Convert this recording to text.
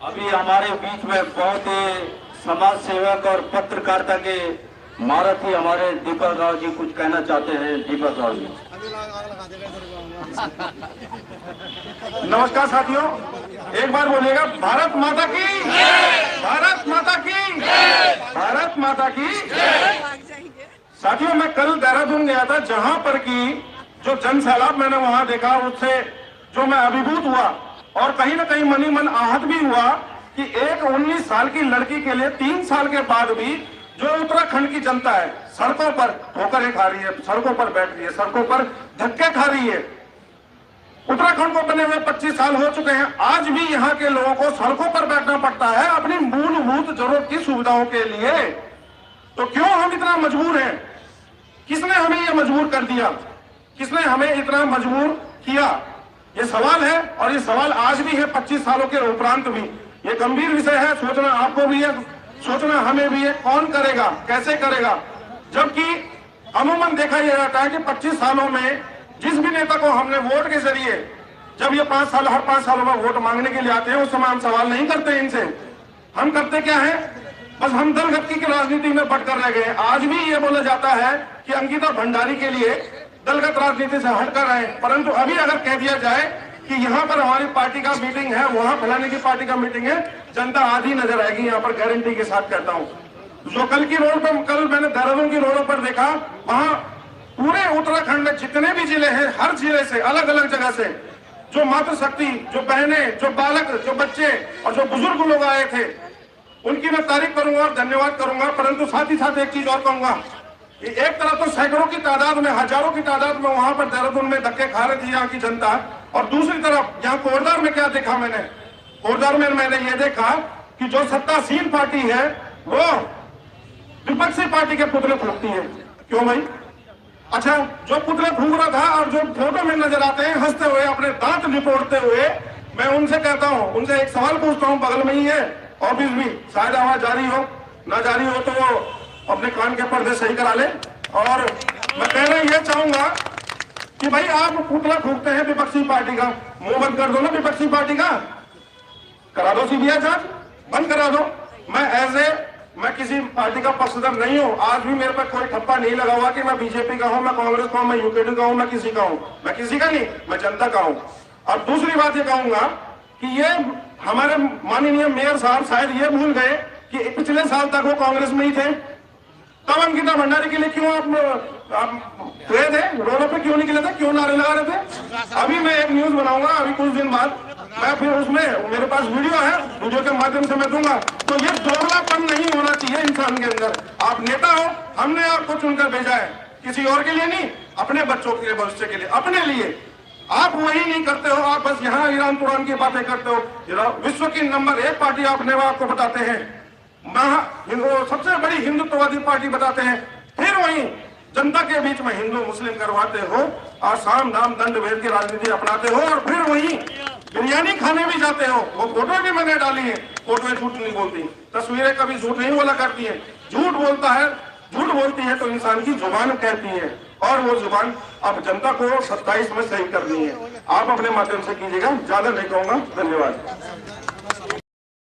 अभी हमारे बीच में बहुत ही समाज सेवक और पत्रकारिता के महारथी हमारे दीपक राव जी कुछ कहना चाहते हैं। दीपक राव जी। नमस्कार साथियों, एक बार बोलिएगा भारत माता की, भारत माता की, भारत माता की। साथियों, मैं कल देहरादून गया था, जहां पर की जो जन सैलाब मैंने वहां देखा, उससे जो मैं अभिभूत हुआ और कहीं ना कहीं मनी मन आहत भी हुआ कि एक 19 साल की लड़की के लिए 3 साल के बाद भी जो उत्तराखंड की जनता है सड़कों पर ठोकरें खा रही है, सड़कों पर बैठ रही है, सड़कों पर धक्के खा रही है। उत्तराखंड को बने हुए 25 साल हो चुके हैं, आज भी यहाँ के लोगों को सड़कों पर बैठना पड़ता है अपनी मूलभूत जरूरत की सुविधाओं के लिए। तो क्यों हम इतना मजबूर हैं? किसने हमें ये मजबूर कर दिया? किसने हमें इतना मजबूर किया? ये सवाल है, और ये सवाल आज भी है 25 सालों के उपरांत भी। ये गंभीर विषय है, सोचना आपको भी है, सोचना हमें भी है। कौन करेगा, कैसे करेगा? जबकि अमूमन देखा यह जाता है कि 25 सालों में जिस भी नेता को हमने वोट के जरिए, जब ये 5 साल हर 5 सालों में वोट मांगने के लिए आते हैं, उस समय हम सवाल नहीं करते इनसे। हम करते क्या है? बस हम दलगत की राजनीति में बढ़कर रह गए। आज भी ये बोला जाता है कि अंकिता भंडारी के लिए दलगत राजनीति से हटकर आए, परंतु अभी अगर कह दिया जाए कि यहाँ पर हमारी पार्टी का मीटिंग है, वहां फलाने की पार्टी का मीटिंग है, जनता आधी नजर आएगी। यहाँ पर गारंटी के साथ कहता हूँ। जो कल की रोड पर, कल मैंने देहरादून की रोडों पर देखा, वहां पूरे उत्तराखंड में जितने भी जिले हैं, हर जिले से, अलग अलग जगह से जो मातृशक्ति, जो बहनें, जो बालक, जो बच्चे और जो बुजुर्ग लोग आए थे, उनकी मैं तारीफ करूंगा और धन्यवाद करूंगा। परंतु साथ ही साथ एक चीज और कहूंगा, एक तरफ तो सैकड़ों की तादाद में, हजारों की तादाद में वहां पर देहरादून में धक्के खा रही थी यहाँ की जनता, और दूसरी तरफ यहाँ कोटद्वार में क्या देखा मैंने? कोटद्वार में मैंने ये देखा कि जो सत्तासीन पार्टी है वो विपक्षी पार्टी के पुतले फूंकती है। क्यों भाई? अच्छा, जो पुतले फूंक रहा था और जो फोटो में नजर आते हैं हंसते हुए, अपने दांत निपोड़ते हुए, मैं उनसे कहता हूं, उनसे एक सवाल पूछता हूं, बगल में ही है ऑफिस भी, शायद आवाज जारी हो ना जारी हो तो वो अपने कान के पर्दे सही करा ले। और मैं कहना यह चाहूंगा कि भाई आप पुतला फूंकते हैं विपक्षी पार्टी का, मुंह बंद कर दो ना विपक्षी पार्टी का, करा दो सीबीआई जांच, बंद करा दो। मैं किसी पार्टी का पक्षधर नहीं हूं। आज भी मेरे पर कोई ठप्पा नहीं लगा हुआ कि मैं बीजेपी का हूं, मैं कांग्रेस का हूं, मैं यूकेडी का हूं, मैं किसी का हूं। मैं किसी का नहीं, मैं जनता का हूं। और दूसरी बात ये कहूंगा कि ये हमारे माननीय मेयर साहब शायद ये भूल गए कि पिछले साल तक वो कांग्रेस में ही थे। तब अंकिता भंडारी के लिए क्यों आप गए थे? रोडों पे क्यों निकले थे? क्यों नारे लगा रहे थे? अभी मैं एक न्यूज बनाऊंगा, अभी कुछ दिन बाद मैं फिर उसमें, मेरे पास वीडियो है, वीडियो के माध्यम से मैं दूंगा। तो ये दोगलापन नहीं होना चाहिए इंसान के अंदर। आप नेता हो, हमने आपको चुनकर भेजा है, किसी और के लिए नहीं, अपने बच्चों के भविष्य के लिए, अपने लिए। आप वही नहीं करते हो, आप बस यहाँ ईरान तुरान की बातें करते हो। विश्व की नंबर 1 पार्टी अपने आपको बताते हैं, सबसे बड़ी हिंदुत्ववादी पार्टी बताते हैं, फिर वही जनता के बीच में हिंदू मुस्लिम करवाते हो और साम दाम दंड भेद की राजनीति अपनाते हो, और फिर वही बिरयानी खाने भी जाते हो। वो फोटो भी मैंने डाली है, फोटो झूठ नहीं बोलती, तस्वीरें कभी झूठ नहीं बोला करती है। झूठ बोलता है, झूठ बोलती है तो इंसान की जुबान कहती है, और वो जुबान अब जनता को 27 में सही करनी है। आप अपने माध्यम से कीजिएगा, ज्यादा नहीं कहूंगा। धन्यवाद।